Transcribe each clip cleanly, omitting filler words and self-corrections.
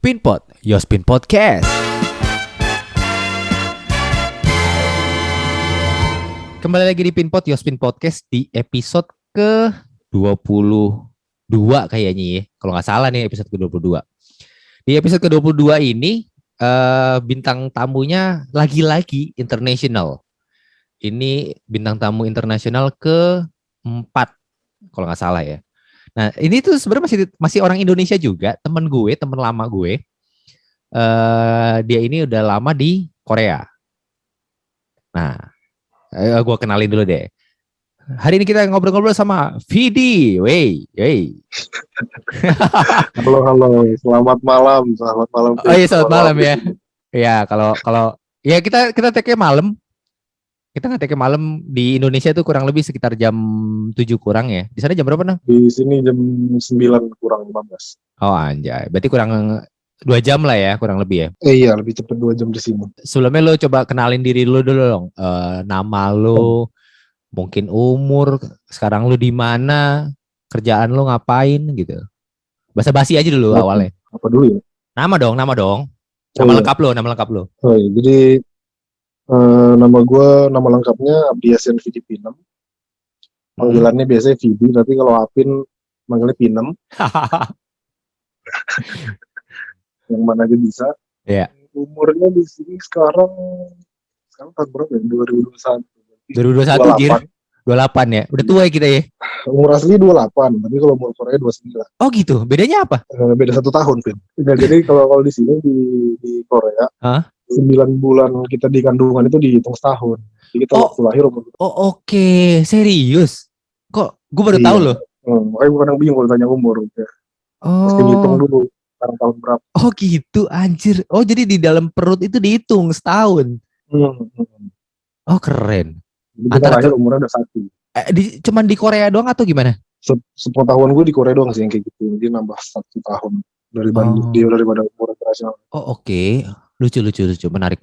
Pinpot, Yospin Podcast. Kembali lagi di Pinpot, Yospin Podcast di episode ke-22 kayaknya ya. Kalau nggak salah nih episode ke-22. Di episode ke-22 ini bintang tamunya lagi-lagi international. Ini bintang tamu internasional ke-4 kalau nggak salah ya. Nah, ini tuh sebenarnya masih orang Indonesia juga, teman lama gue. Dia ini udah lama di Korea. Nah, gue kenalin dulu deh. Hari ini kita ngobrol-ngobrol sama Vidi. Wey. Halo, selamat malam. Oh iya, selamat malam ya. Ya, kalau ya kita take malam. Kita nge-take malam di Indonesia tuh kurang lebih sekitar jam 7 kurang ya. Di sana jam berapa, Nang? Di sini jam 9 kurang 15. Oh, anjay. Berarti kurang 2 jam lah ya, kurang lebih ya. Iya, lebih cepat 2 jam di sini. Sebelumnya lo coba kenalin diri lo dulu dong. Nama lo, mungkin umur, sekarang lo di mana, kerjaan lo ngapain gitu. Basa-basi aja dulu awalnya. Apa dulu ya? Nama dong. Nama lengkap lo. Oh, iya. Jadi nama lengkapnya Abdiasen Vidi Pinem. Panggilannya biasanya Vidi, tapi kalau Apin manggilnya Pinem. Yang mana aja bisa. Iya. Umurnya di sini sekarang tahun berapa ya? 2021 Jir. 28 ya. Udah tua ya kita ya. Umur asli 28, tapi kalau umur Korea 29. Oh gitu. Bedanya apa? Beda 1 tahun, Pin. Nah, jadi kalau di sini di Korea, 9 bulan kita di kandungan itu dihitung setahun. Jadi kita waktu lahir umur. Oke. Serius? Kok gue baru tahu loh. Makanya gue kadang bingung kalau tanya umur. Ya. Mesti dihitung dulu sekarang tahun berapa. Oh gitu, anjir. Oh jadi di dalam perut itu dihitung setahun. Oh keren. Antara lahir umurnya udah 1. Cuman di Korea doang atau gimana? Sepengetahuan gue di Korea doang sih yang kayak gitu. Dia nambah 1 tahun daripada umur internasional. Oh oke. Lucu. Menarik.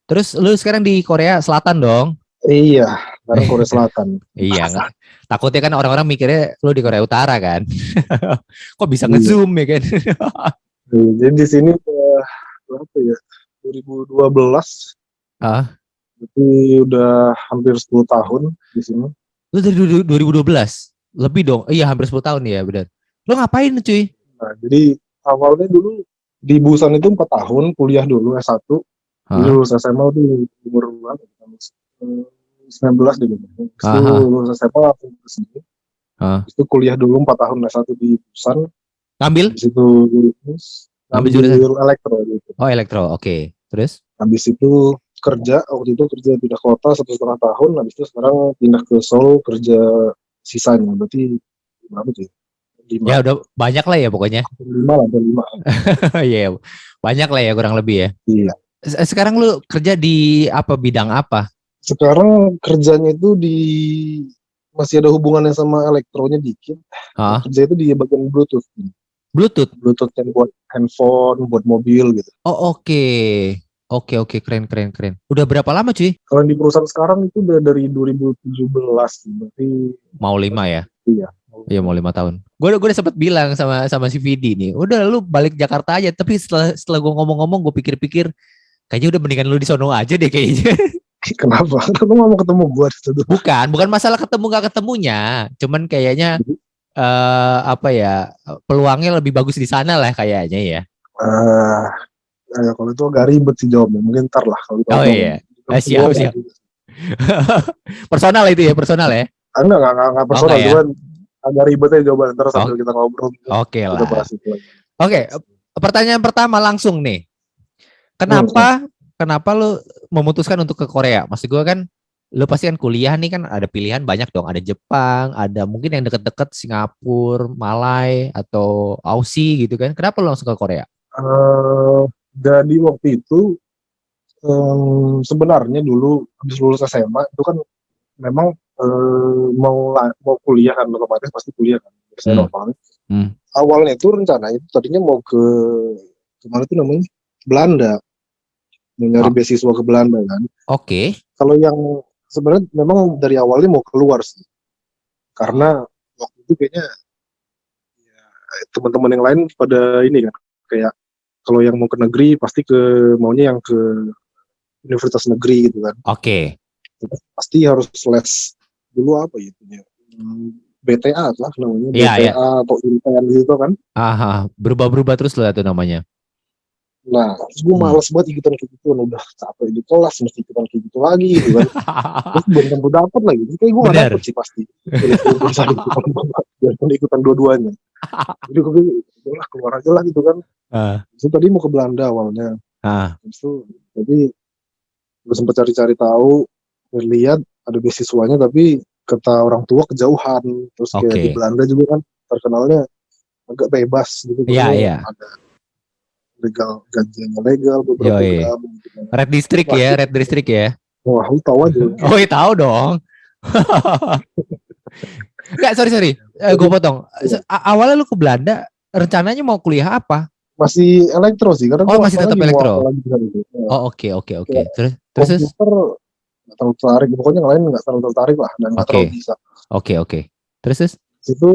Terus lu sekarang di Korea Selatan dong? Iya, sekarang Korea Selatan. Iya, enggak. Takutnya kan orang-orang mikirnya lu di Korea Utara kan. Kok bisa nge-zoom ya kan? Jadi di sini berapa ya? 2012. Berarti udah hampir 10 tahun di sini. Lu dari 2012? Lebih dong. Iya, hampir 10 tahun ya, benar. Lu ngapain cuy? Nah, jadi awalnya dulu di Busan itu 4 tahun kuliah dulu S1. Lulus SMA tuh umur berapa? 19 deh gitu. Lulus SMA langsung ke sini. Itu kuliah dulu 4 tahun S1 di Busan. Ngambil? Habis itu ngambil elektro gitu. Oh, elektro. Oke. Terus? Habis itu waktu itu kerja pindah kota 1,5 tahun. Habis itu sekarang pindah ke Seoul kerja sisanya. Berarti berapa tuh? 5. Ya udah banyak lah ya pokoknya. 5. Iya, banyak lah ya kurang lebih ya. Iya. Sekarang lu kerja di bidang apa? Sekarang kerjanya itu masih ada hubungannya sama elektronya dikit. Kerja itu di bagian Bluetooth yang buat handphone, buat mobil gitu. Oh oke, keren. Udah berapa lama cuy? Kalau di perusahaan sekarang itu udah dari 2017, berarti mau 5 ya? Iya, mau 5 tahun. Gue udah sempet bilang sama si Vidi nih, udah lu balik Jakarta aja. Tapi setelah gue ngomong-ngomong, gue pikir-pikir, kayaknya udah mendingan lu di sono aja deh kayaknya. Kenapa? Lu gak mau ketemu gue? Bukan masalah ketemu gak ketemunya, cuman kayaknya peluangnya lebih bagus di sana lah kayaknya ya. Ya kalau itu agak ribet sih jawabnya. Mungkin ntar lah kalau oh iya. Siap. Personal itu ya, personal ya? Enggak personal, cuman agak ribet aja jawaban. Ntar sambil kita ngobrol. Oke lah. Oke, pertanyaan pertama langsung nih. Kenapa lu memutuskan untuk ke Korea? Maksud gue kan, lu pasti kan kuliah nih kan ada pilihan banyak dong. Ada Jepang, ada mungkin yang deket-deket Singapura, Malai, atau Aussie gitu kan. Kenapa lu langsung ke Korea? Jadi waktu itu sebenarnya dulu habis lulus SMA itu kan memang mau kuliah kan, otomatis pasti kuliah kan. Saya normal. Awalnya itu rencana itu tadinya mau ke mana itu namanya? Belanda. Mau nyari beasiswa ke Belanda kan. Oke. Kalau yang sebenarnya memang dari awalnya mau keluar sih. Karena waktu itu kayaknya ya, teman-teman yang lain pada ini kan kayak kalau yang mau ke negeri pasti maunya yang ke universitas negeri gitu kan. Oke. Pasti harus les dulu apa gitu ya. BTA lah namanya, Iya, BTA ya. atau intern gitu kan. Berubah-berubah terus lah itu namanya. Nah, terus gue males banget ikutan kayak gitu, udah capek di kelas mesti ikutan kayak gitu lagi gitu kan. Terus belum tentu dapet lagi, terus kayak gue gak dapet sih pasti. Biarpun ikutan dua-duanya. Jadi gue bilang, keluar aja lah gitu kan. Terus tadi mau ke Belanda awalnya. Terus itu, tapi gue sempat cari-cari tahu, lihat ada beasiswanya tapi kata orang tua kejauhan. Terus kayak di Belanda juga kan terkenalnya agak bebas gitu. Iya. Ada legal, gajiannya legal, beberapa gram gitu kan. Red District ya, Red District ya. Wah, lu tahu aja. Oh iya tahu dong. Enggak, sorry. Gue potong. Awalnya lu ke Belanda, rencananya mau kuliah apa? Masih elektro sih, karena gue masih tetap elektro. Oke. Terus komputer nggak terlalu tertarik, pokoknya yang lain nggak terlalu tertarik lah dan nggak terlalu bisa. Oke. Terus itu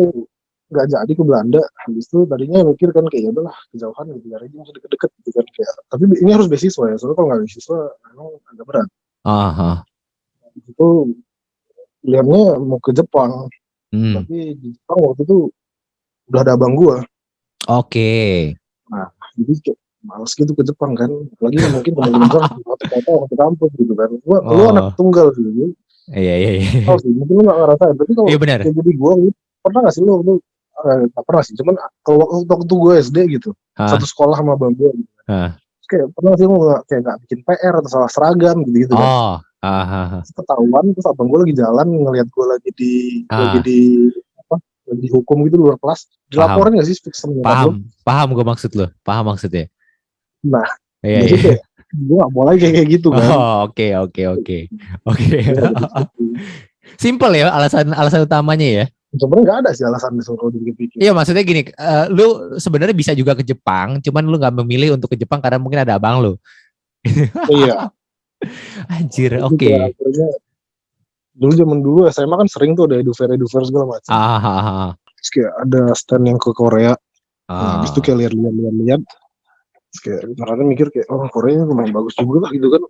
nggak jadi ke Belanda. Habis itu tadinya mikir kan kayak ya udahlah kejauhan gitu, ya ini masih deket-deket gitu kan kayak. Tapi ini harus beasiswa ya, soalnya kalau nggak beasiswa memang agak berat. Itu pilihannya mau ke Jepang, tapi di Jepang waktu itu udah ada abang gua. Nah, jadi kayak males gitu ke Jepang kan, apalagi mungkin teman-teman waktu kampus gitu kan. Lu anak tunggal sih. Iya. Oh sih, mungkin lu nggak ngerasain, tapi kalau jadi gua gitu, pernah nggak sih lu nggak pernah sih, cuman kalau waktu gue SD gitu, satu sekolah sama abang gue gitu. Kayak pernah sih lu nggak bikin PR atau salah seragam gitu kan. Ketahuan, terus abang gue lagi jalan ngelihat gue lagi di hukum gitu luar kelas, dilaporin nggak sih? Paham gue maksudnya. Nah, jadi kayak gue nggak boleh kayak gitu kan. Oke. Simple ya alasan utamanya ya. Sebenarnya nggak ada sih alasan kalau dipikir. Iya, maksudnya gini, lu sebenarnya bisa juga ke Jepang, cuman lu nggak memilih untuk ke Jepang karena mungkin ada abang lu. Iya. Anjir, oke. Dulu zaman dulu SMA kan sering tuh ada edufair segala macam. Terus kayak ada stand yang ke Korea. Nah, habis itu kayak lihat. Terus kayak kadang mikir kayak Korea memang bagus juga lah gitu kan.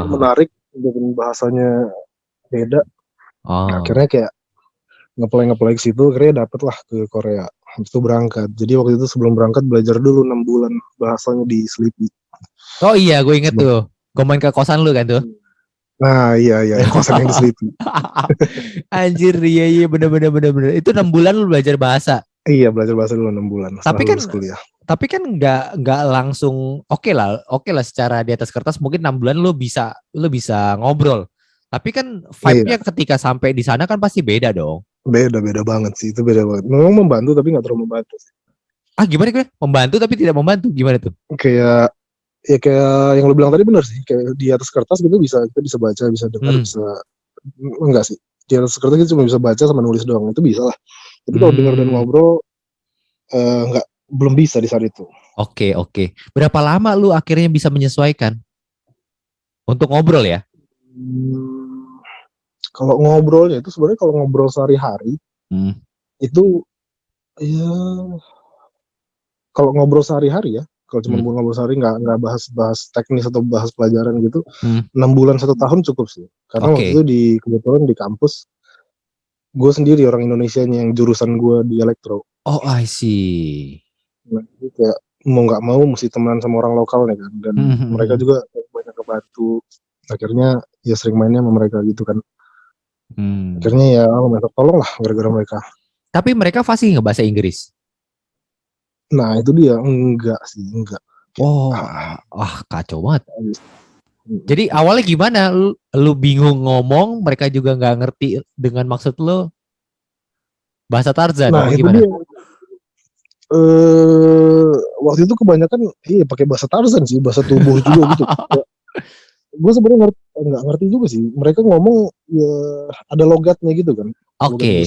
Menarik, dan bahasanya beda. Akhirnya kayak ngeplay ke situ, akhirnya dapet lah ke Korea. Habis itu berangkat. Jadi waktu itu sebelum berangkat belajar dulu 6 bulan bahasanya di Sleepy. Oh iya, gue inget tuh. Gue main ke kosan lu kan tuh. Nah iya, kosan yang di Sleepy. Anjir, iya bener. Itu 6 bulan lu belajar bahasa. Iya, belajar bahasa dulu 6 bulan. Tapi kan nggak langsung oke lah secara di atas kertas mungkin 6 bulan lu bisa ngobrol. Tapi kan vibe-nya ketika sampai di sana kan pasti beda dong. Beda banget sih, itu beda banget. Memang membantu tapi nggak terlalu membantu sih. Gimana gue? Membantu tapi tidak membantu, gimana tuh? Kayak yang lu bilang tadi benar sih, kayak di atas kertas gitu kita bisa baca, bisa dengar, bisa enggak sih. Di atas kertas kita cuma bisa baca sama nulis doang, itu bisa lah. Tapi kalau dengar dan ngobrol belum bisa di saat itu. Oke. Berapa lama lu akhirnya bisa menyesuaikan untuk ngobrol ya? Kalau ngobrolnya itu sebenarnya kalau ngobrol sehari-hari itu ya kalau ngobrol sehari-hari ya, kalau cuma ngobrol sehari nggak bahas teknis atau bahas pelajaran gitu, 6 bulan 1 tahun cukup sih. Karena waktu itu kebetulan di kampus gue sendiri orang Indonesianya yang jurusan gue di elektro. Oh, I see. Nah, itu kayak mau nggak mau mesti temenan sama orang lokal nih kan, dan mereka juga banyak kebantu. Akhirnya ya sering mainnya sama mereka gitu kan. Akhirnya ya minta tolong lah gara-gara mereka. Tapi mereka fasih nggak bahasa Inggris? Nah itu dia, enggak. Kacau banget. Jadi awalnya gimana? Lu bingung ngomong, mereka juga nggak ngerti dengan maksud lu? Bahasa Tarzan? Nah itu gimana? Dia. Waktu itu kebanyakan pakai bahasa Tarzan sih, bahasa tubuh juga gitu. Gue sebenarnya nggak ngerti juga sih. Mereka ngomong ya ada logatnya gitu kan. Oke.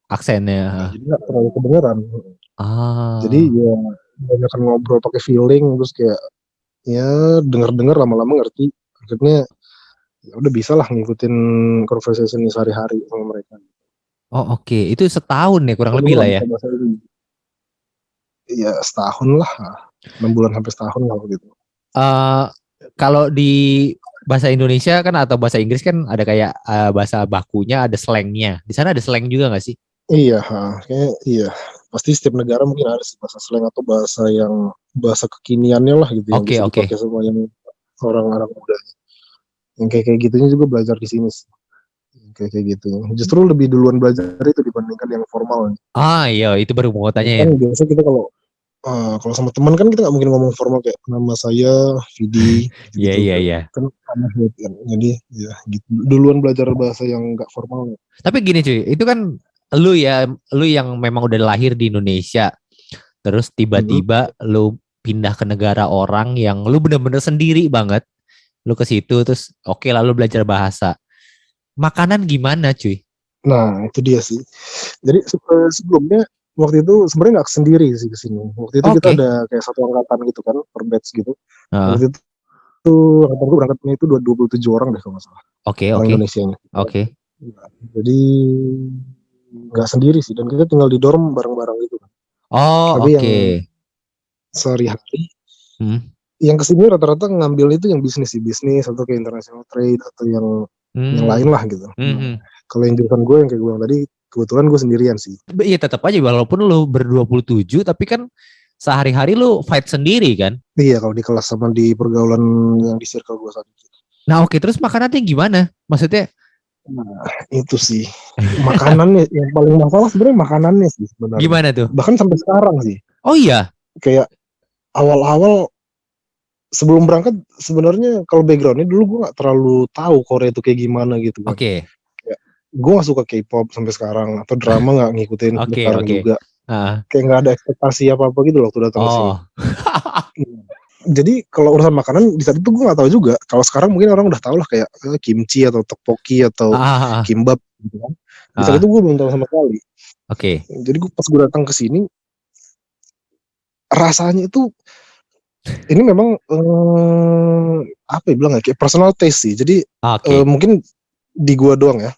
Aksennya. Nah, jadi nggak terlalu kedengeran. Jadi ya banyak ngobrol pakai feeling, terus kayak ya denger lama-lama ngerti. Akhirnya ya udah bisa lah ngikutin conversation sehari-hari sama mereka. Oh oke. Itu setahun ya kurang lebih lah ya. Iya setahun lah. 6 bulan sampai setahun kalau gitu. Kalau di bahasa Indonesia kan atau bahasa Inggris kan ada kayak bahasa bakunya, ada slangnya. Di sana ada slang juga nggak sih? Iya, kayaknya iya. Pasti setiap negara mungkin ada sih bahasa slang atau bahasa kekiniannya lah gitu yang Oke, bisa oke. dipakai semua yang orang-orang muda. Yang kayak gitunya juga belajar di sini sih. Kayak gitu. Justru lebih duluan belajar itu dibandingkan yang formal. Iya, itu baru mau tanya ya. Kan biasa kita kalau sama teman kan kita nggak mungkin ngomong formal kayak nama saya Vidi Iya, gitu iya, iya. kan aneh kan. Jadi ya gitu. Duluan belajar bahasa yang nggak formal. Tapi gini cuy, itu kan lu yang memang udah lahir di Indonesia, terus tiba-tiba lu pindah ke negara orang yang lu bener-bener sendiri banget, lu ke situ terus oke lalu belajar bahasa. Makanan gimana cuy? Nah itu dia sih. Jadi sebelumnya waktu itu sebenarnya nggak sendiri sih ke sini. Waktu itu kita Oke. ada kayak satu angkatan gitu kan per batch gitu. Heeh. Waktu itu angkatan gue berangkatnya itu 27 orang deh kalau nggak salah. Oke, Orang oke. Indonesia ini. Oke. Jadi nggak sendiri sih dan kita tinggal di dorm bareng-bareng gitu kan. Oh, Tapi yang oke. sehari-hari Hmm. yang kesini rata-rata ngambil itu yang bisnis atau kayak international trade atau yang lain lah gitu. Hmm. Kalau yang jurusan gue yang kayak gue bilang tadi kebetulan gue sendirian sih. Iya tetap aja walaupun lu ber-27 tapi kan sehari-hari lu fight sendiri kan? Iya kalau di kelas sama di pergaulan yang di circle gue saat itu. Nah oke, terus makanannya gimana? Maksudnya Nah itu sih makanannya yang paling masalah sebenarnya makanannya sih sebenarnya. gimana tuh? Bahkan sampai sekarang sih. Oh iya. Kayak awal-awal sebelum berangkat sebenarnya kalau backgroundnya dulu gue nggak terlalu tahu Korea itu kayak gimana gitu kan. Oke. Gue gak suka K-pop sampai sekarang atau drama nggak ngikutin sampai Oke, sekarang oke. juga. Ah. Kayak nggak ada ekspektasi apa-apa gitu loh waktu datang ke sini. Oh. Jadi kalau urusan makanan di saat itu gue nggak tahu juga. Kalau sekarang mungkin orang udah tahu lah kayak kimchi atau tteokbokki atau kimbap gitu kan. Di saat itu gue belum tahu sama sekali. Oke. Jadi pas gue datang ke sini rasanya itu ini memang apa ya bilang kayak personal taste sih. Jadi mungkin di gua doang ya.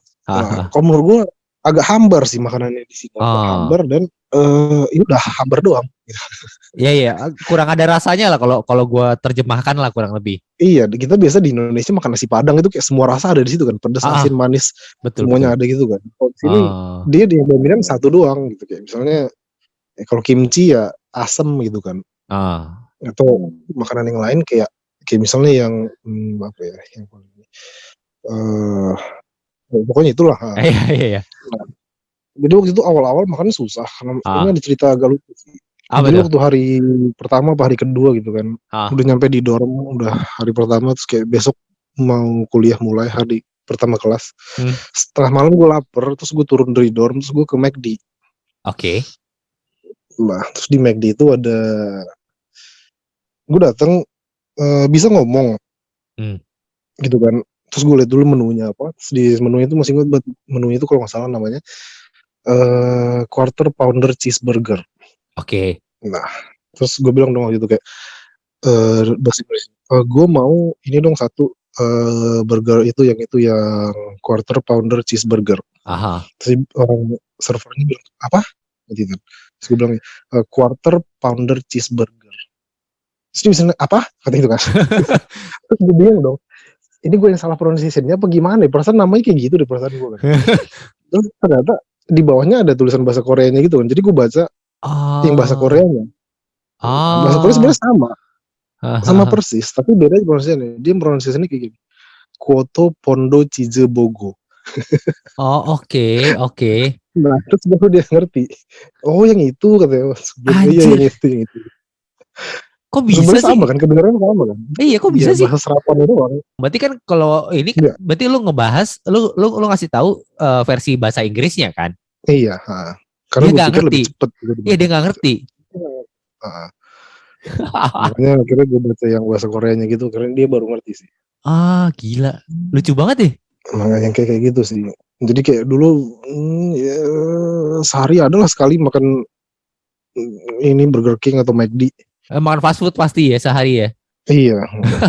Kalau menurut gua agak hambar sih makanannya di sini. Agak hambar dan ini udah hambar doang. Iya, kurang ada rasanya lah kalau gue terjemahkan lah kurang lebih. Iya, kita biasa di Indonesia makan nasi Padang itu kayak semua rasa ada di situ kan, pedas, asin, manis, semuanya ada gitu kan. Kalau di sini dia dominan satu doang gitu kayak misalnya kalau kimchi ya asem gitu kan. Atau makanan yang lain kayak misalnya yang apa ya, yang pokoknya itulah. Iya. Nah, jadi waktu itu awal-awal makan susah karena ini ada cerita agak lucu sih. Jadi waktu hari pertama apa hari kedua gitu kan, udah nyampe di dorm, udah hari pertama terus kayak besok mau kuliah mulai hari pertama kelas. Setelah malam gue lapar, terus gue turun dari dorm, terus gue ke McD. Oke. Nah, terus di McD itu ada, gue datang bisa ngomong, gitu kan. Terus gue lihat dulu menunya apa. Terus di menunya itu masih ingat menunya itu kalau nggak salah namanya quarter pounder cheeseburger. Oke. Nah, terus gue bilang dong waktu itu kayak bahasa Inggris, gue mau ini dong satu burger itu yang quarter pounder cheeseburger. Terus orang servernya bilang apa? Gitu. Terus gue bilang quarter pounder cheeseburger. Terus dia misalnya apa? Kata itu kan. Terus gue bilang dong, ini gue yang salah pronunciation-nya apa gimana? Perasaan namanya kayak gitu deh perasaan gue kan. Terus ternyata di bawahnya ada tulisan bahasa Koreanya gitu kan. Jadi gue baca yang bahasa Koreanya. Bahasa Korea sebenarnya sama persis, tapi beda pronunciation-nya. Dia pronunciation-nya kayak gini. Kwoto Pondo Chizebogo. Oke. Nah, terus baru dia ngerti. Oh, yang itu katanya. Iya, yang itu. Kok bisa sih? Sama kan, kedengarannya sama kan? Iya, kok bisa sih? Bahasa serapan itu kan. Berarti kan kalau ini berarti lu ngebahas, lu ngasih tahu versi bahasa Inggrisnya kan? Iya, karena dia nggak ngerti. Cepet, iya, dia nggak ngerti. Makanya akhirnya gue baca yang bahasa Koreanya gitu, karena dia baru ngerti sih. Gila, lucu banget deh. Nah, yang kayak gitu sih. Jadi kayak dulu ya, sehari adalah sekali makan ini Burger King atau McD. Makan fast food pasti ya sehari ya. Iya,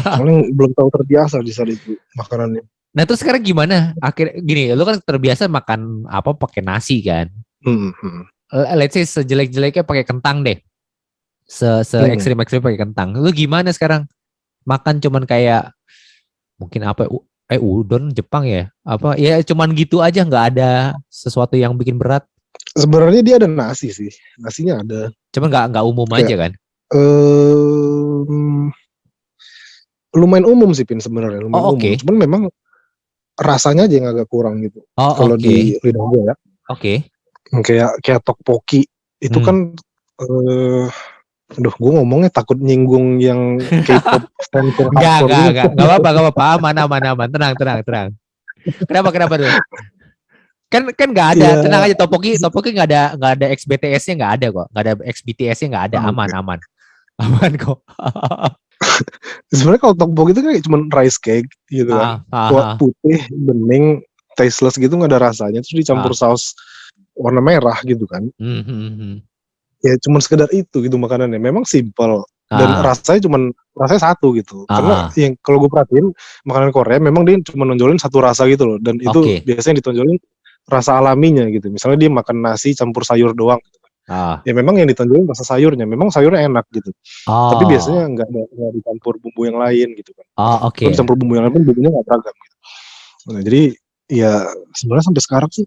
soalnya belum tahu terbiasa di saat itu makanannya. Nah terus sekarang gimana? Akhirnya gini, lu kan terbiasa makan apa pakai nasi kan? Let's say sejelek-jeleknya pakai kentang deh. ekstrim pakai kentang. Lu gimana sekarang? Makan cuman kayak mungkin apa? Udon Jepang ya? Apa ya cuman gitu aja, nggak ada sesuatu yang bikin berat. Sebenarnya dia ada nasi sih, nasinya ada. Cuman nggak umum Kayak, aja kan? Lumayan umum sih Pin sebenarnya, lumayan umum. Okay. Cuman memang rasanya aja yang agak kurang gitu. Kalau di lidah gue ya. Oke. Kayak tteokbokki itu kan gue ngomongnya takut nyinggung yang K-pop fans yang hardcore gitu. Enggak apa-apa. Aman. Tenang. Kenapa tuh? Kan enggak ada, tenang aja. Tteokbokki enggak ada ex-BTS-nya, enggak ada kok. Enggak ada ex-BTS-nya, enggak ada. Aman. Aman kok. Sebenarnya kalau tteokbokki itu kayak cuma rice cake gitu kan. Putih, bening, tasteless gitu, nggak ada rasanya, terus dicampur saus warna merah gitu kan. Ya cuma sekedar itu gitu makanannya. Memang simple dan rasanya satu gitu. Karena yang kalau gue perhatiin makanan Korea memang dia cuma nonjolin satu rasa gitu loh, dan itu biasanya ditonjolin rasa alaminya gitu. Misalnya dia makan nasi campur sayur doang gitu. Ya memang yang ditonjolin rasa sayurnya, memang sayurnya enak gitu. Tapi biasanya nggak dicampur bumbu yang lain gitu kan. Kalau dicampur bumbu yang lain pun bumbunya nggak beragam gitu. Nah, jadi ya sebenarnya sampai sekarang sih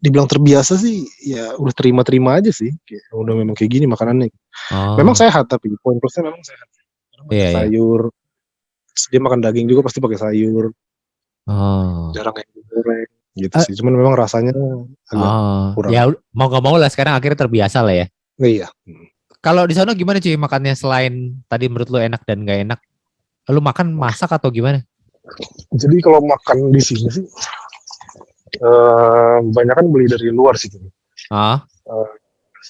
dibilang terbiasa sih, ya udah terima aja sih. Kayak, udah memang kayak gini makanannya. Memang sehat, tapi poin plusnya memang sehat. Karena sayur. Dia makan daging juga pasti pakai sayur. Jarang yang digoreng gitu sih. Cuman memang rasanya agak kurang. Ya mau gak mau lah sekarang akhirnya terbiasa lah ya. Iya. Kalau di sana gimana cuy makannya, selain tadi menurut lu enak dan gak enak? Lu makan masak atau gimana? Jadi kalau makan di sini sih banyak kan beli dari luar sih gitu.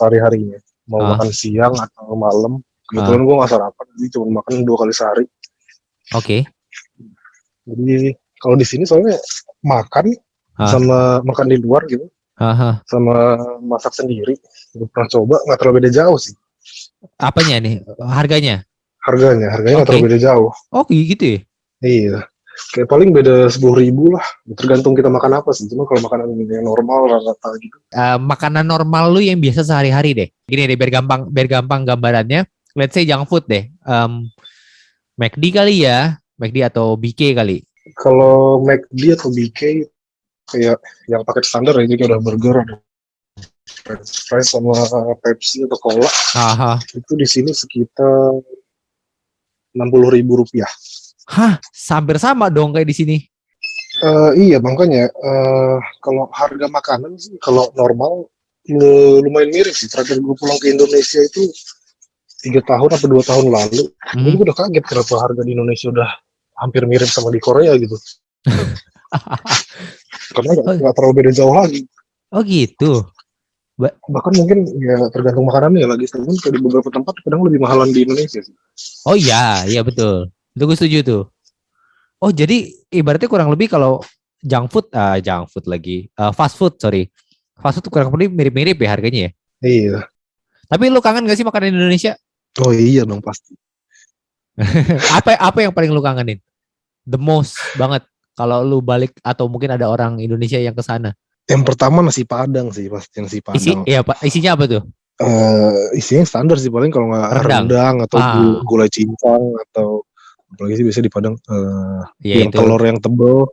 Sehari-harinya mau makan siang atau malam. Kebetulan gue nggak sarapan, jadi cuma makan 2 kali sehari. Oke. Jadi kalau di sini soalnya makan sama makan di luar gitu, sama masak sendiri, gue pernah coba, nggak terlalu beda jauh sih. Apanya nih? Harganya nggak terlalu beda jauh. Oh gitu ya? Iya. Kayak paling beda 10.000 lah, tergantung kita makan apa sih. Cuma kalau makanan yang normal rata-rata gitu. Makanan normal lu yang biasa sehari-hari deh. Gini deh, biar gampang gambarannya. Let's say junk food deh. McD kali ya, McD atau BK kali. Kalau McD atau BK kayak yang paket standar ya, jadi udah burger, ada French fries sama Pepsi atau cola. Itu di sini sekitar 60.000 rupiah. Hah, hampir sama dong kayak di sini. Iya, makanya kalau harga makanan sih kalau normal lumayan mirip sih. Terakhir gue pulang ke Indonesia itu 3 tahun atau 2 tahun lalu. Gue udah kaget kenapa harga di Indonesia udah hampir mirip sama di Korea gitu. Karena nggak terlalu beda jauh lagi. Oh gitu. Bahkan mungkin ya tergantung makanannya ya lagi. Tapi di beberapa tempat kadang lebih mahalan di Indonesia sih. Oh iya betul. Itu gue setuju tuh. Oh jadi ibaratnya kurang lebih kalau fast food tuh kurang lebih mirip-mirip ya harganya ya. Iya. Tapi lu kangen gak sih makanan Indonesia? Oh iya dong pasti. apa yang paling lu kangenin? The most banget kalau lu balik atau mungkin ada orang Indonesia yang ke sana. Yang pertama nasi Padang sih, pasti nasi Padang. Isinya apa tuh? Isinya standar sih, paling kalau nggak rendang atau gulai cincang atau apalagi sih biasanya di Padang yang itu. Telur yang tebel.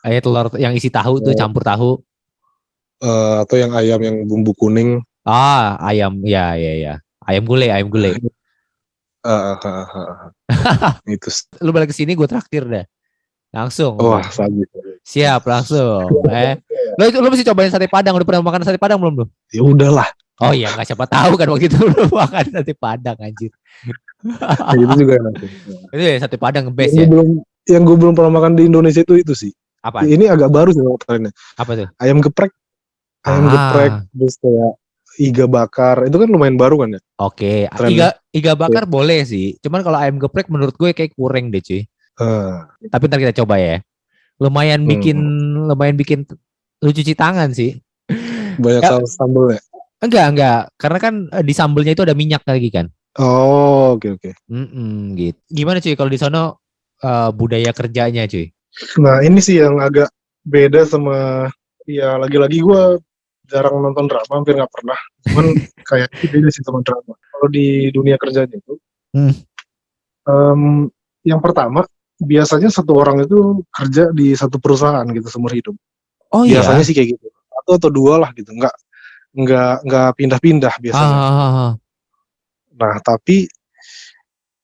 Telur yang isi tahu tuh, campur tahu. Atau yang ayam yang bumbu kuning. Ayam ya. Ayam gulai. Itu. Lu balik ke sini gue traktir dah. Langsung. Wah, sabi. Siap, langsung. Lu mesti cobain sate Padang. Udah pernah makan sate Padang belum lu? Ya udahlah. Oh iya, nggak siapa tahu kan waktu itu lu makan sate Padang anjir. Itu juga enak. Itu ya sate Padang best ya. Yang gue belum pernah makan di Indonesia itu sih. Apa? Ini agak baru sih makanannya. Apa tuh? Ayam geprek, terus kayak iga bakar. Itu kan lumayan baru kan ya? Oke. Iga bakar boleh sih. Cuman kalau ayam geprek menurut gue kayak kurang deh cuy. Tapi ntar kita coba ya. Lumayan bikin lu cuci tangan sih. Banyak saus sambal ya? Enggak. Karena kan di sambelnya itu ada minyak lagi kan. Oh, oke. Gitu. Gimana cuy kalau di sana budaya kerjanya cuy? Nah ini sih yang agak beda sama, ya lagi-lagi gue jarang nonton drama, hampir nggak pernah. Cuman kayak beda sih sama drama. Kalau di dunia kerjanya itu, yang pertama biasanya satu orang itu kerja di satu perusahaan gitu seumur hidup. Oh Biasanya iya. sih kayak gitu. Atau dua lah gitu. Nggak pindah-pindah biasanya. Nah, tapi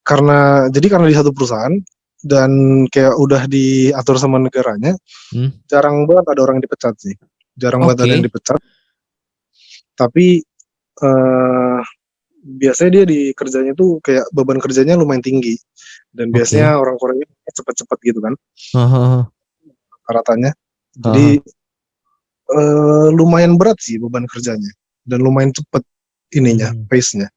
karena di satu perusahaan dan kayak udah diatur sama negaranya, jarang banget ada orang yang dipecat sih. Jarang banget ada yang dipecat. Tapi biasanya dia di kerjanya tuh kayak beban kerjanya lumayan tinggi. Dan biasanya orang Korea cepet-cepet gitu kan. Ratanya. Jadi lumayan berat sih beban kerjanya. Dan lumayan cepet ininya, pace-nya.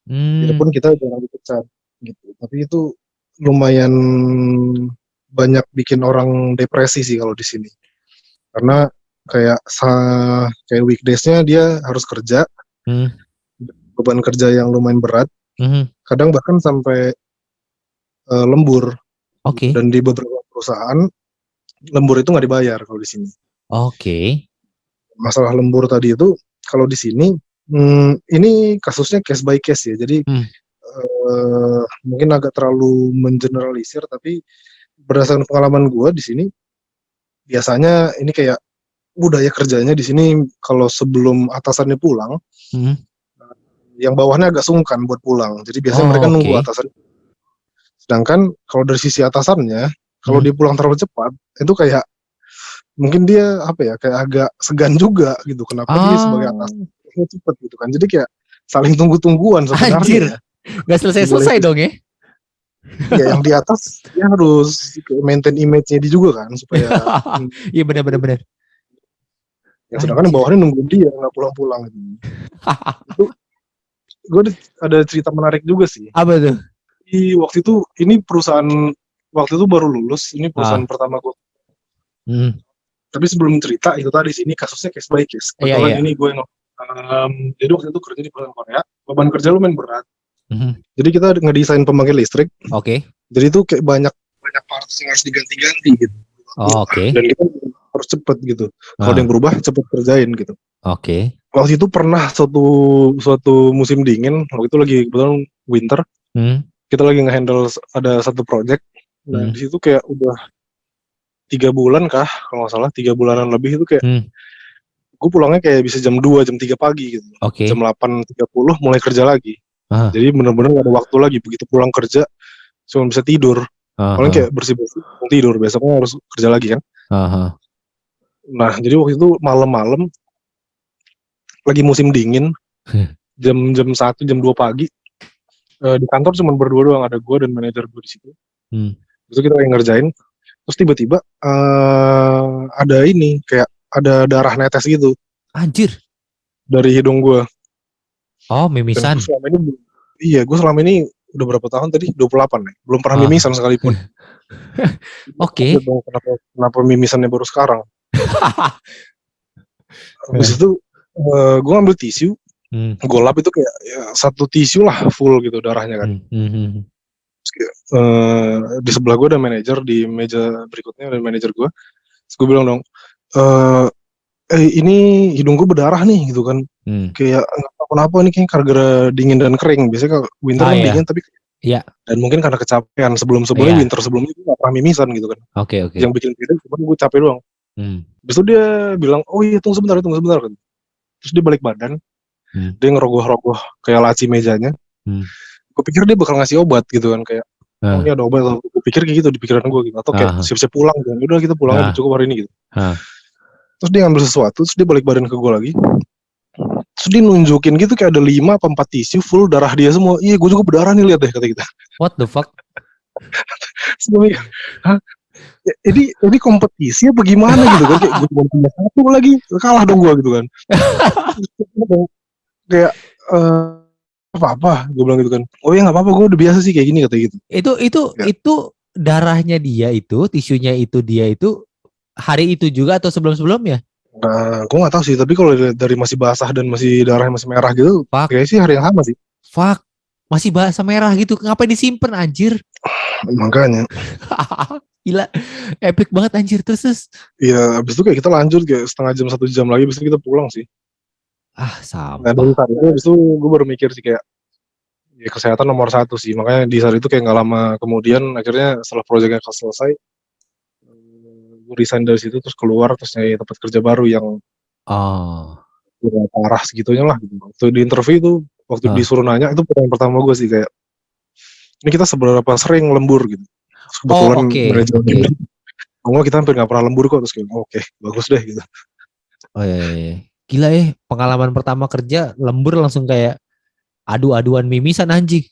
Walaupun kita jarang dipecat gitu. Tapi itu lumayan banyak bikin orang depresi sih kalau di sini. Karena kayak weekdays-nya dia harus kerja. Beban kerja yang lumayan berat. Kadang bahkan sampai lembur. Dan di beberapa perusahaan lembur itu nggak dibayar kalau di sini. Masalah lembur tadi itu kalau di sini ini kasusnya case by case ya. Jadi mungkin agak terlalu mengeneralisir, tapi berdasarkan pengalaman gue di sini biasanya ini kayak budaya kerjanya di sini kalau sebelum atasannya pulang, yang bawahnya agak sungkan buat pulang. Jadi biasanya mereka nunggu atasan. Sedangkan kalau dari sisi atasannya, kalau dia pulang terlalu cepat, itu kayak mungkin dia kayak agak segan juga gitu. Kenapa dia sebagai atasan cepet gitu kan? Jadi kayak saling tunggu-tungguan sebenarnya. Anjir, nggak selesai dong ya? Ya yang di atas dia harus maintain image-nya dia juga kan supaya. Iya benar. Ya sedangkan yang bawahnya nunggu dia nggak pulang-pulang gitu. Itu gue ada cerita menarik juga sih. Apa tuh? Waktu itu ini perusahaan waktu itu baru lulus, ini perusahaan pertama gue. Tapi sebelum cerita itu tadi sini kasusnya case by case. Kebetulan ini gue jadi waktu itu kerja di perusahaan Korea, beban kerja lumayan berat. Jadi kita ngedesain pembangkit listrik. Jadi itu kayak banyak parts yang harus diganti-ganti gitu. Dan kita harus cepet gitu. Kalau ada yang berubah cepet kerjain gitu. Waktu itu pernah suatu musim dingin, waktu itu lagi kebetulan winter. Kita lagi nge-handle ada satu project. Nah di situ kayak udah 3 bulan kah kalau nggak salah, 3 bulanan lebih itu kayak gue pulangnya kayak bisa jam 2, jam 3 pagi gitu. Jam 8.30 mulai kerja lagi. Jadi bener-bener gak ada waktu lagi. Begitu pulang kerja cuma bisa tidur. Paling kayak bersih-bersih tidur, besoknya harus kerja lagi kan. Nah jadi waktu itu malam-malam lagi musim dingin, jam 1, jam 2 pagi, di kantor cuma berdua doang, ada gue dan manajer gue di situ. Terus kita lagi ngerjain, terus tiba-tiba ada ini kayak ada darah netes gitu. Anjir. Dari hidung gue. Oh, mimisan. Gue selama ini udah berapa tahun tadi? 28 nih. Belum pernah mimisan sekalipun. Kenapa mimisannya baru sekarang? Habis itu gue ngambil tisu, gue lap itu kayak satu tisu lah full gitu darahnya kan. Di sebelah gue ada manajer, di meja berikutnya ada manajer gue. Terus gue bilang dong, ini hidung gue berdarah nih gitu kan. Kayak nggak tahu kenapa ini kayak gara-gara dingin dan kering. Biasanya kalau winter kan dingin tapi dan mungkin karena kecapean sebelumnya winter sebelumnya gue nggak pernah mimisan gitu kan. Yang bikin beda cuma gue capek doang. Habis itu dia bilang, oh iya tunggu sebentar kan. Terus dia balik badan, dia ngerogoh-rogoh kayak laci mejanya. Gue pikir dia bakal ngasih obat gitu kan kayak, oh ini ada obat. Gue pikir kayak gitu di pikiran gue gitu. Atau kayak siap-siap pulang gitu. Udah kita pulang aja cukup hari ini gitu. Terus dia ngambil sesuatu, terus dia balik badan ke gue lagi. Terus dia nunjukin gitu kayak ada 5 apa 4 tisu full darah dia semua. Iya gue juga berdarah nih, lihat deh kata kita. What the fuck? Ini kompetisi apa gimana gitu kan. Kayak gue cuma punya satu lagi, kalah dong gue gitu kan. Kayak apa-apa gue bilang gitu kan. Oh ya gak apa-apa, gue udah biasa sih kayak gini kata gitu. Itu darahnya dia itu, tisunya itu dia itu hari itu juga atau sebelum-sebelumnya? Nah, gue gak tahu sih, tapi kalau dari masih basah dan masih darahnya masih merah gitu, kayaknya sih hari yang sama sih. Fuck, masih basah merah gitu, ngapain disimpan anjir? Makanya. Gila, epic banget anjir, terus. Iya, abis itu kayak kita lanjut kayak setengah jam, 1 jam lagi, abis itu kita pulang sih. Nah dari sampah. saat itu habis itu gue baru mikir sih kayak ya kesehatan nomor satu sih, makanya di saat itu kayak nggak lama kemudian akhirnya setelah proyeknya selesai gue resign dari situ terus keluar terus nyari tempat kerja baru yang Oh. parah segitunya lah gitu. Waktu di interview itu waktu Ah. disuruh nanya itu pertanyaan pertama gue sih kayak ini kita seberapa sering lembur gitu. Terus Oh kebetulan oke, manajer oke. bilang, "Oh, kita hampir nggak pernah lembur kok." Terus kayak, "Oke, bagus deh," gitu. Oh iya, iya, iya. Gila pengalaman pertama kerja lembur langsung kayak adu-aduan mimisan anjing.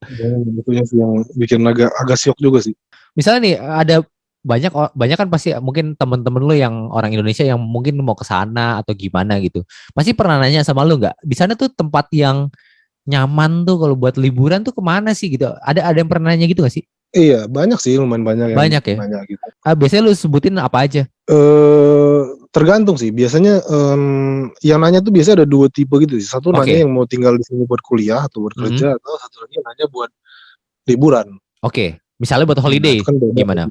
Dan itunya sih yang bikin agak agak syok juga sih. Misalnya nih ada banyak kan pasti mungkin temen-temen lu yang orang Indonesia yang mungkin mau ke sana atau gimana gitu. Pasti pernah nanya sama lu nggak? Di sana tuh tempat yang nyaman tuh kalau buat liburan tuh kemana sih gitu? Ada yang pernah nanya gitu gak sih? Iya, banyak sih, lumayan banyak yang Banyak ya. nanya gitu. Biasanya lu sebutin apa aja? Tergantung sih. Biasanya yang nanya tuh biasanya ada dua tipe gitu sih. Satu nanya Oke. yang mau tinggal di sini buat kuliah atau buat Mm-mm. kerja, atau satu lagi yang nanya buat liburan. Oke. Misalnya buat Nah, itu holiday kan beda. gimana?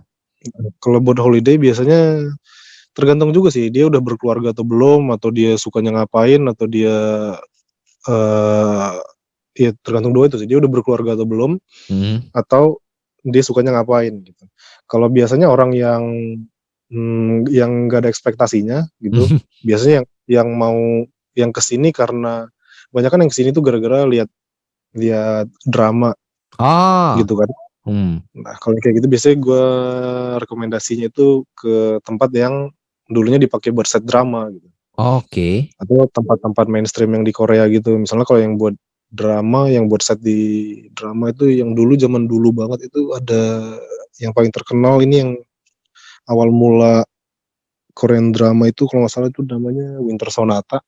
Kalau buat holiday biasanya tergantung juga sih. Dia udah berkeluarga atau belum, atau dia sukanya ngapain, atau dia eh ya tergantung dua itu sih. Dia udah berkeluarga atau belum, Mm. atau dia sukanya ngapain gitu. Kalau biasanya orang yang nggak ada ekspektasinya gitu, biasanya yang mau yang kesini karena banyak kan yang kesini tuh gara-gara lihat lihat drama Oh. gitu kan. Hmm. Nah kalau kayak gitu biasanya gue rekomendasinya itu ke tempat yang dulunya dipakai buat set drama gitu, Oke. atau tempat-tempat mainstream yang di Korea gitu. Misalnya kalau yang buat drama, yang buat set di drama itu yang dulu zaman dulu banget itu ada yang paling terkenal ini yang awal mula Korean drama itu kalau nggak salah itu namanya Winter Sonata.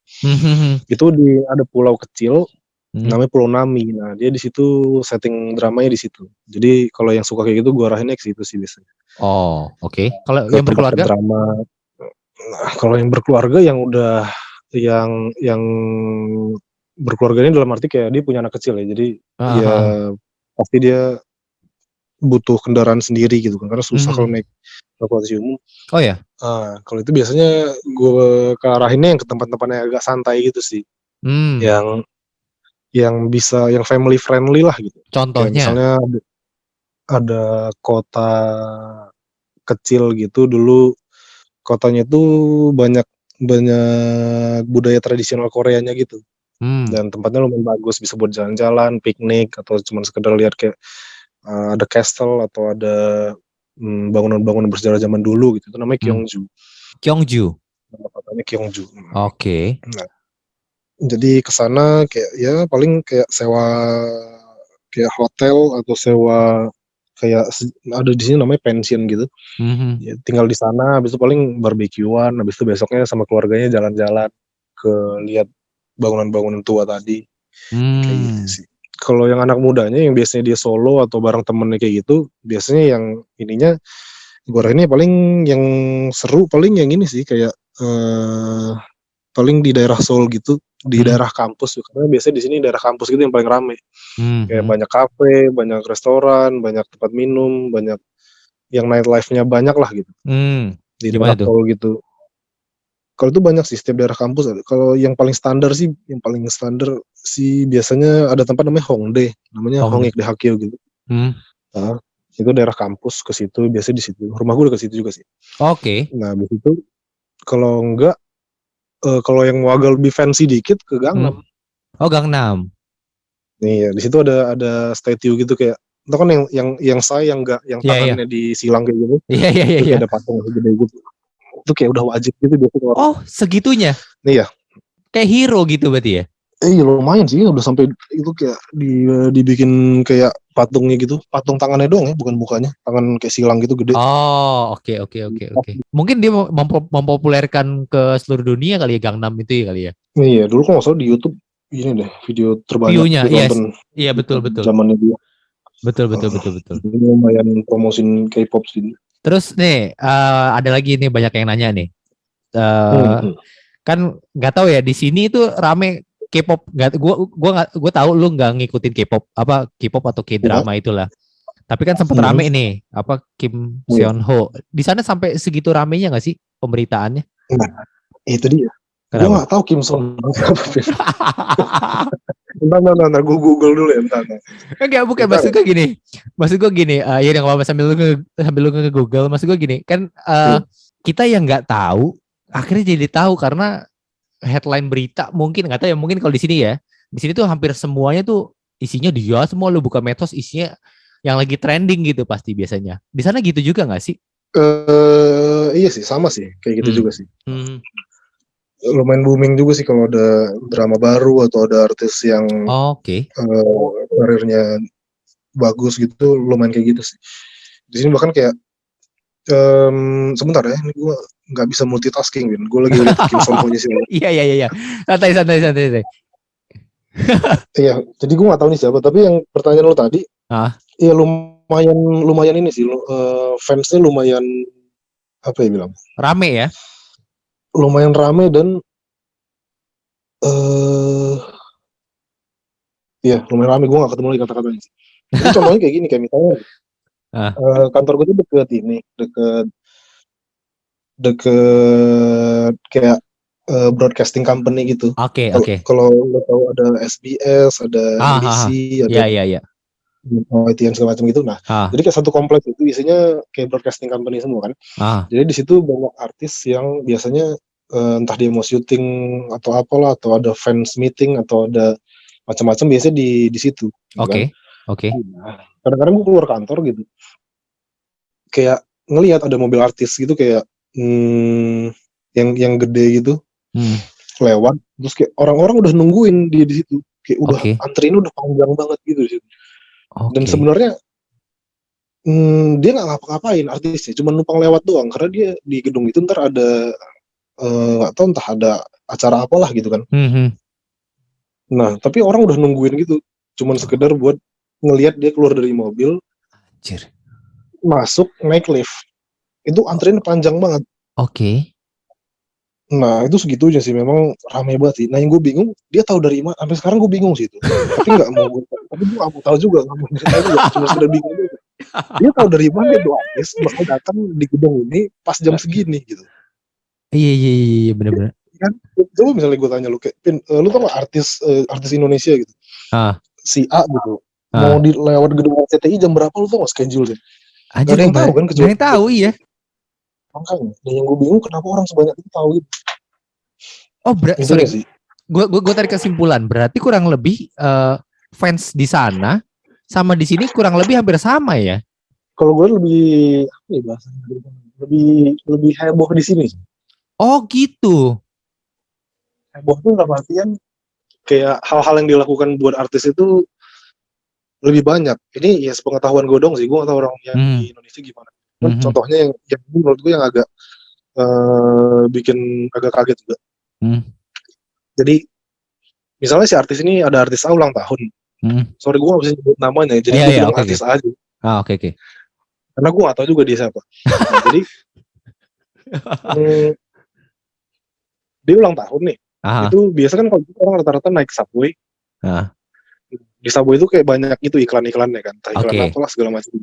Itu ada pulau kecil namanya Pulau Nami. Nah, dia di situ setting dramanya di situ. Jadi kalau yang suka kayak gitu gua arahinnya ke situ sih biasanya. Oh, oke. Kalau Ke yang tempat set berkeluarga? drama. Nah, kalau yang berkeluarga yang udah yang berkeluarga ini dalam arti kayak dia punya anak kecil ya. Jadi ya Ah. pasti dia butuh kendaraan sendiri gitu kan karena susah kalau naik transportasi umum. Oh ya. Kalau itu biasanya gue ke arahinnya yang ke tempat-tempat yang agak santai gitu sih, Hmm. yang bisa yang family friendly lah gitu. Kayak Contohnya. misalnya ada kota kecil gitu dulu, kotanya tuh banyak banyak budaya tradisional Koreanya gitu. Dan tempatnya lumayan bagus, bisa buat jalan-jalan, piknik, atau cuma sekedar lihat kayak ada castle atau ada bangunan-bangunan bersejarah zaman dulu gitu. Itu namanya Gyeongju. Gyeongju. Nama kotanya Gyeongju. Oke. Nah, jadi ke sana kayak ya paling kayak sewa kayak hotel atau sewa kayak ada di sini namanya pension gitu. Ya, tinggal di sana habis itu paling barbekyuan, habis itu besoknya sama keluarganya jalan-jalan ke lihat bangunan-bangunan tua tadi. Kayak gitu sih. Kalau yang anak mudanya yang biasanya dia solo atau bareng temennya kayak gitu, biasanya yang ininya ini paling yang seru paling yang ini sih kayak paling di daerah Seoul gitu, di daerah kampus karena biasanya di sini daerah kampus gitu yang paling rame. Kayak banyak kafe, banyak restoran, banyak tempat minum, banyak yang night life-nya banyak lah gitu. Di Gimana daerah tuh? Seoul gitu. Kalau itu banyak sih setiap daerah kampus. Kalau yang paling standar sih biasanya ada tempat namanya Hongdae, namanya Hongdae. Hongik Daehakyo gitu. Nah, itu daerah kampus ke situ, biasanya di situ. Rumah gue udah ke situ juga sih. Oke. Nah, habis itu kalau enggak kalau yang agak lebih fancy dikit ke Gangnam. Oh, Gangnam. Nih, ya, di situ ada statue gitu kayak itu kan yang saya yang enggak yang Iya, iya. tangannya disilang kayak gitu. Iya, iya, iya, Itu iya. kayak ada patung gede gitu. Itu kayak udah wajib gitu biasanya orang. Oh, segitunya. Iya. Kayak hero gitu berarti ya? Iya lumayan sih udah sampai itu kayak dibikin kayak patungnya gitu, patung tangannya doang ya, bukan mukanya, tangan kayak silang gitu gede. Oh, oke, oke, oke, oke. Mungkin dia mempopulerkan ke seluruh dunia kali ya Gangnam itu ya kali ya? Iya, dulu kan nggak salah di YouTube ini deh video terbanyak View-nya, yes. ditonton Iya, betul, betul. zamannya dia. Betul, betul, betul, betul. Ini lumayan promosin K-pop sih. Terus nih, ada lagi nih banyak yang nanya nih. Kan nggak tahu ya di sini itu rame K-pop. Gue tahu lu nggak ngikutin K-pop atau K-drama itulah. Tapi kan sempat rame nih Kim Seon Ho. Di sana sampai segitu ramenya nggak sih pemberitaannya? Nah, itu dia. Gue nggak tahu Kim Son siapa. Bentar, gue Google dulu ya, bentar. Enggak, bukan, maksud gue gini, ya nggak apa-apa sambil lu nge-Google, maksud gue gini, kan kita yang nggak tahu, akhirnya jadi tahu karena headline berita, mungkin nggak tahu ya, mungkin kalau di sini tuh hampir semuanya tuh isinya dia semua, lu buka medsos isinya yang lagi trending gitu pasti biasanya. Di sana gitu juga nggak sih? Iya sih, sama sih, kayak gitu juga sih. Lumayan booming juga sih kalau ada drama baru atau ada artis yang karirnya bagus gitu, lumayan kayak gitu sih. Di sini bahkan kayak sebentar ya, ini gue nggak bisa multitasking, Win. Gue lagi lihat Kim Son punya sih. Iya. Santai. Iya, jadi gue nggak tahu nih siapa. Tapi yang pertanyaan lo tadi, iya lumayan ini sih. Fansnya lumayan apa ya bilang? Rame ya? Lumayan rame dan iya lumayan rame. Gue nggak ketemu lagi kata-katanya. Jadi contohnya kayak gini, kayak misalnya kantor gue tuh deket kayak broadcasting company gitu. Oke. Kalau lo tahu ada SBS, ada NBC, ada OITN segala macam gitu. Nah, jadi kayak satu kompleks itu isinya kayak broadcasting company semua kan. Jadi di situ banyak artis yang biasanya entah dia mau syuting atau apalah, atau ada fans meeting atau ada macam-macam, biasanya di situ. Oke. Nah, kadang-kadang gue keluar kantor gitu, kayak ngelihat ada mobil artis gitu kayak yang gede gitu lewat, terus kayak orang-orang udah nungguin dia di situ, kayak udah antrinya udah panjang banget gitu di situ. Dan sebenarnya dia nggak ngapa-ngapain artisnya, cuma numpang lewat doang karena dia di gedung itu ntar ada nggak tahu entah ada acara apalah gitu kan. Nah tapi orang udah nungguin gitu, cuman sekedar buat ngelihat dia keluar dari mobil, masuk naik lift, itu antrian panjang banget. Nah itu segitunya sih, memang ramai banget sih. Nah yang gue bingung, dia tahu dari mana, sampai sekarang gue bingung sih itu. Tapi gue nggak mau tahu juga, nggak mau tahu juga, cuma sekedar bingung juga. Dia tahu dari mana itu artis bakal datang di gedung ini pas jam segini gitu. Iya benar-benar. Kan coba misalnya gue tanya lu kayak, Pin, lu tau gak artis Indonesia gitu, si A gitu, mau lewat gedung RCTI jam berapa, lu tau gak schedule-nya? Gak ada yang tahu kan, kecuali tahu. Iya. Makanya, dan yang gue bingung kenapa orang sebanyak itu tahu gitu. Sorry sih. Gue tarik kesimpulan, berarti kurang lebih fans di sana sama di sini kurang lebih hampir sama ya. Kalau gue lebih apa ya bahasanya, lebih heboh di sini. Oh gitu. Heboh tuh dalam artian kayak hal-hal yang dilakukan buat artis itu lebih banyak. Ini ya sepengetahuan gue dong sih, gue gak tahu orang yang di Indonesia gimana. Contohnya yang menurut gue yang agak bikin agak kaget juga. Jadi misalnya si artis ini, ada artis A ulang tahun. Sorry gue gak bisa nyebut namanya, jadi gue bilang artis A aja. Oke. Karena gue gak tahu juga dia siapa. Nah, jadi dia ulang tahun nih. Itu biasa kan kalau orang rata-rata naik subway. Di subway itu kayak banyak itu iklan-iklannya kan, iklan apalah segala macam.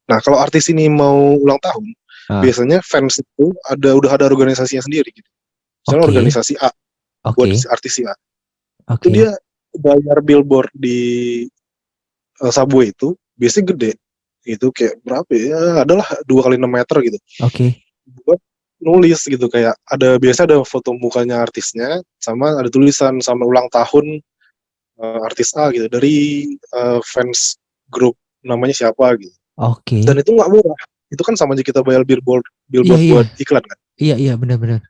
Nah kalau artis ini mau ulang tahun, biasanya fans itu udah ada organisasinya sendiri gitu. Misalnya organisasi A buat artis si A. Itu dia bayar billboard di subway itu biasanya gede. Itu kayak berapa ya? Adalah 2x6 meter gitu. Buat nulis gitu, kayak biasa ada foto mukanya artisnya, sama ada tulisan sama ulang tahun artis A gitu, dari fans grup namanya siapa gitu. Dan itu nggak murah. Itu kan sama aja kita bayar billboard buat iklan kan. Iya benar.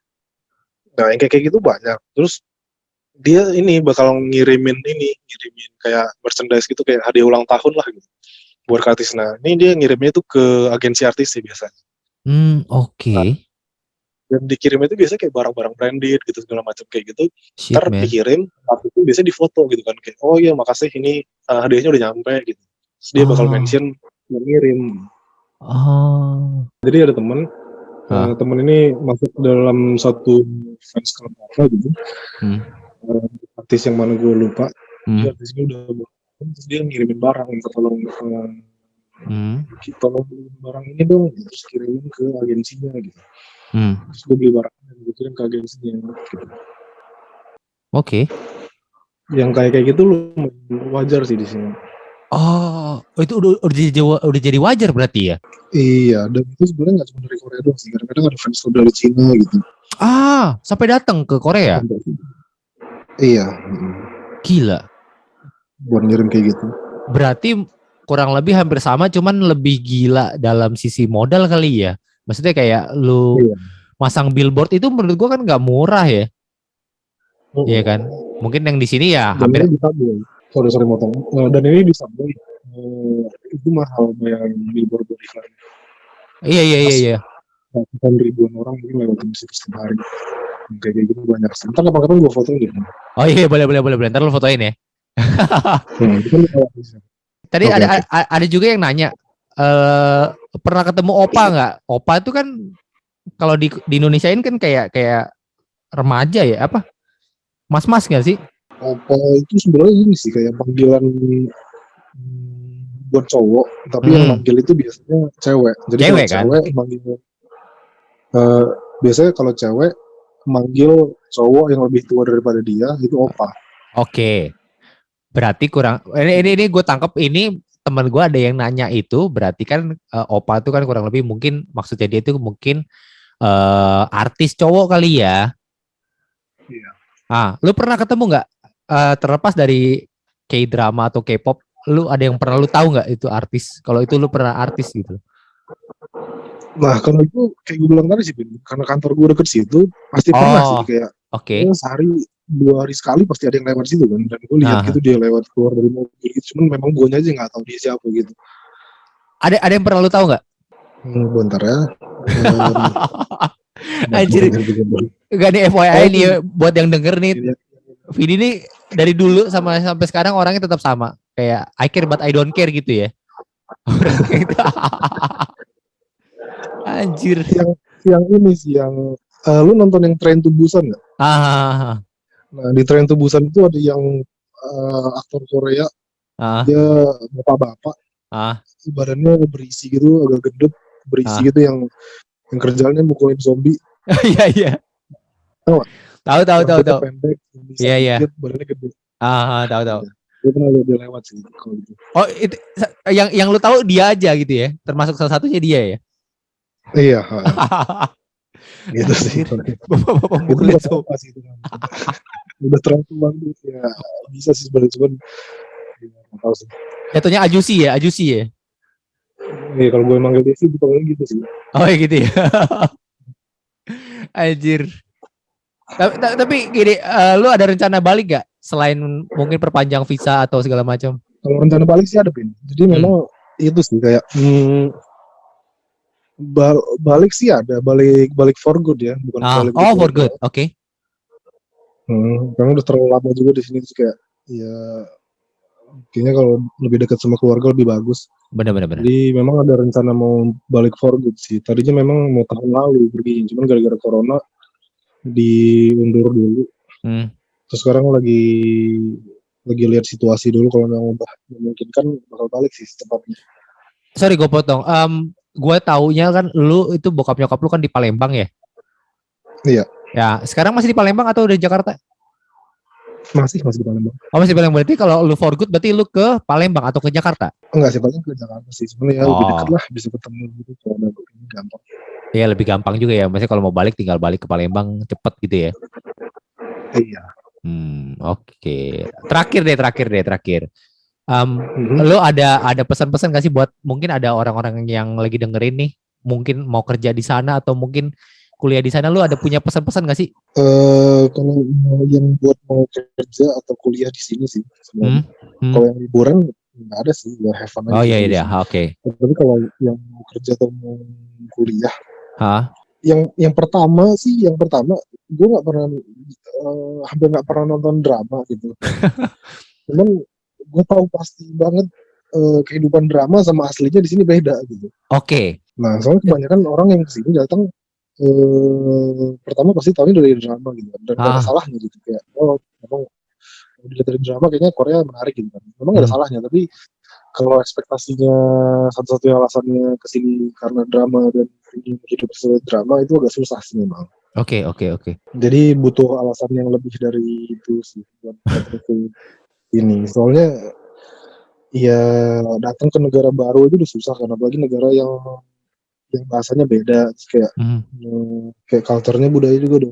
Nah yang kayak gitu banyak. Terus dia ini bakal ngirimin kayak merchandise gitu, kayak hadiah ulang tahun lah gitu buat artis. Nah ini dia ngirimnya tuh ke agensi artis sih biasanya. Nah, dan dikirim itu biasanya kayak barang-barang branded gitu segala macam kayak gitu. Ntar dikirim, tapi itu biasanya difoto gitu kan, kayak oh iya makasih ini hadiahnya udah nyampe gitu. Terus dia bakal mention yang ngirim. Jadi ada temen ini masuk dalam satu fans club apa gitu, artis yang mana gue lupa. Artis ini udah terus dia ngirimin barang, minta tolong barang ini dong, terus kirimin ke agensinya gitu. Terus gue beli barang dan gue kirim ke agensinya gitu. Oke. Yang kayak gitu lu wajar sih di sini. Oh, itu udah jadi wajar berarti ya? Iya, dan itu sebenarnya nggak cuma dari Korea doang sih. Kadang-kadang ada fans dari Cina gitu. Sampai datang ke Korea? Iya. Gila. Buat ngirim kayak gitu. Berarti kurang lebih hampir sama, cuman lebih gila dalam sisi modal kali ya. Maksudnya kayak lu masang billboard itu menurut gua kan nggak murah ya. Iya kan? Mungkin yang di sini ya dan hampir. Ini di Subway. Sorry motong. Dan ini di Subway. Itu mahal bayar billboard buat iklan. Iya. Ratusan ribuan orang mungkin lewatin situ setiap hari. Kayak gitu banyak. Ntar kapan-kapan gue fotoin deh. Oh iya, boleh. Ntar lu fotoin ya. Tadi ada juga yang nanya, pernah ketemu Opa nggak? Opa itu kan kalau di Indonesiain kan kayak remaja ya, apa? Mas nggak sih? Opa itu sebenarnya ini sih kayak panggilan buat cowok, tapi yang manggil itu biasanya cewek. Jadi cewek kalau cewek manggil, biasanya kalau cewek manggil cowok yang lebih tua daripada dia itu Opa. Oke. Berarti kurang ini gue tangkap ini teman gue ada yang nanya itu berarti kan Opa itu kan kurang lebih mungkin maksudnya dia itu mungkin artis cowok kali ya. Iya. Lu pernah ketemu nggak terlepas dari K-drama atau K-pop, lu ada yang pernah lu tahu nggak itu artis? Kalau itu lu pernah artis gitu? Nah kalau itu kayak gue bilang tadi sih, karena kantor gue deket situ pasti pernah sih kayak sehari 2 hari sekali pasti ada yang lewat situ kan, dan gue lihat gitu dia lewat keluar dari mobil gitu, cuman memang gue aja nggak tahu dia siapa gitu. Ada yang pernah lu tahu nggak? Bentar ya. Anjir, gak nih FYI nih buat yang denger nih, Vidi nih dari dulu sampai sekarang orangnya tetap sama, kayak I care but I don't care gitu ya. Anjir. Yang ini sih yang lu nonton yang Train to Busan nggak? Nah di Train to Busan itu ada yang aktor Korea, dia bapak-bapak, badannya berisi gitu, agak gendut, berisi gitu yang kerjanya mukulin zombie. Iya. Tahu. Pendek, iya. Badannya gede. Tahu. Dia pernah dia lewat sih kalau gitu. Oh itu yang lu tahu dia aja gitu ya, termasuk salah satunya dia ya. Iya. Gitu sih. Bapak mukulin zombie. Udah terlalu banget ya, bisa sih sebenarnya. Nggak tahu sih. Jatuhnya Ajusi ya. Iya kalau gue manggil dia sih bukan gitu sih. Oh ya gitu ya. Anjir. Tapi gini, lu ada rencana balik gak? Selain mungkin perpanjang visa atau segala macam. Kalau rencana balik sih ada, Pin. Jadi memang itu sih kayak balik sih ada, balik for good ya, bukan balik. Oh for good, oke. Karena udah terlalu lama juga di sini, terus kayak ya kayaknya kalau lebih dekat sama keluarga lebih bagus. Benar. Jadi memang ada rencana mau balik for good sih. Tadinya memang mau tahun lalu pergi, cuman gara-gara corona diundur dulu. Terus sekarang lagi lihat situasi dulu, kalau memungkinkan bakal balik sih tepatnya. Sorry gue potong. Gue taunya kan lu itu bokap nyokap lu kan di Palembang ya? Iya. Ya, sekarang masih di Palembang atau udah di Jakarta? Masih di Palembang. Oh masih di Palembang, berarti kalau lu for good berarti lu ke Palembang atau ke Jakarta? Enggak sih, paling ke Jakarta sih. Sebenarnya lebih dekat lah, bisa ketemu gitu. Kalau ini gampang. Iya lebih gampang juga ya. Maksudnya kalau mau balik tinggal balik ke Palembang cepet gitu ya? Iya. Oke. Terakhir. Lu ada pesan-pesan gak sih buat mungkin ada orang-orang yang lagi dengerin nih, mungkin mau kerja di sana atau mungkin kuliah di sana, lu ada punya pesan-pesan gak sih? Kalau yang buat mau kerja atau kuliah di sini sih, kalau yang liburan nggak ada sih, ya have fun aja. Oh iya, oke. Tapi kalau yang mau kerja atau mau kuliah, yang pertama gue nggak pernah, hampir nggak pernah nonton drama gitu. Cuman gue tahu pasti banget kehidupan drama sama aslinya di sini beda gitu. Oke. Nah soalnya kebanyakan orang yang kesini datang pertama pasti tahunya dari drama gitu kan, dan gak ada salahnya gitu, kayak memang dilihat dari drama kayaknya Korea menarik gitu kan, memang gak ada salahnya. Tapi kalau ekspektasinya satu-satunya alasannya kesini karena drama dan ingin hidup sesuai drama itu agak susah sih memang. Oke. Jadi butuh alasan yang lebih dari itu sih buat datang ke ini. Soalnya ya datang ke negara baru itu udah susah kan, apalagi negara yang bahasanya beda, kayak kayak culture-nya, budaya juga udah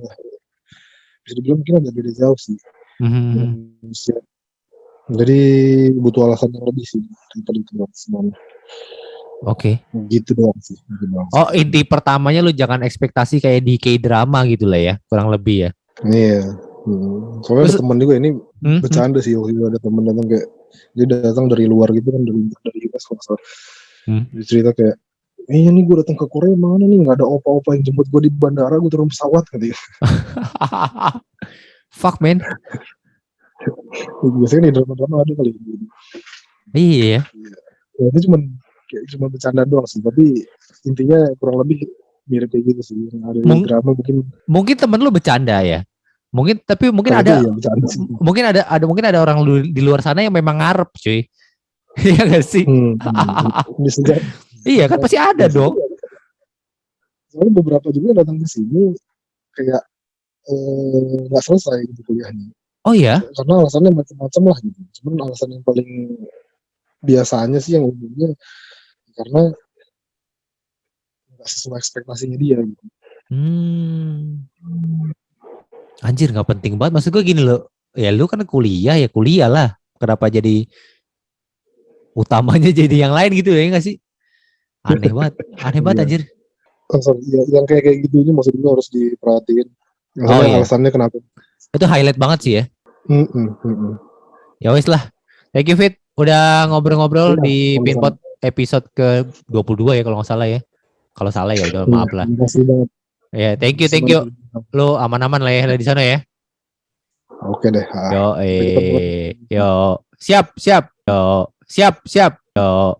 bisa dibilang mungkin agak beda jauh sih. Indonesia. Jadi butuh alasan yang lebih sih daripada itu semuanya. Oke. Gitu doang sih. Oh, inti pertamanya lu jangan ekspektasi kayak di K-drama gitu lah ya, kurang lebih ya. Iya. Soalnya ada teman juga ini bercanda sih, waktu itu ada teman datang kayak dia datang dari luar gitu kan, dari US kalau salah. Dia cerita kayak, iya nih gue datang ke Korea, mana nih nggak ada opa-opa yang jemput gue di bandara, gue turun pesawat katanya. Fuck man. Biasanya di drama-drama ada kali. Iya. Ya, itu cuma bercanda doang sih, tapi intinya kurang lebih mirip kayak gitu sih. Ada drama mungkin temen lu bercanda ya. Mungkin ada ya, mungkin ada orang di luar sana yang memang ngarep cuy. Iya gak sih? Bisa jadi. Iya kan pasti ada dong. Soalnya beberapa juga datang ke sini kayak nggak selesai gitu kuliahnya. Oh ya? Karena alasannya macam-macam lah gitu. Cuman alasan yang paling biasanya sih yang umumnya karena nggak sesuai ekspektasinya dia gitu. Anjir, nggak penting banget. Maksud gue gini loh, ya lu kan kuliah lah. Kenapa jadi utamanya jadi yang lain gitu ya nggak sih? Aneh banget anjir. Yang kayak gitu ini maksud gue harus diperhatiin. Maksudnya alasannya kenapa? Itu highlight banget sih ya. Ya wes lah. Thank you Fit, udah ngobrol-ngobrol di Pinpot episode ke 22 ya kalau nggak salah ya. Kalau salah ya udah maaf lah. Ya, thank you. Lo aman-aman lah ya di sana ya. Oke deh. Yo. Siap. Yo.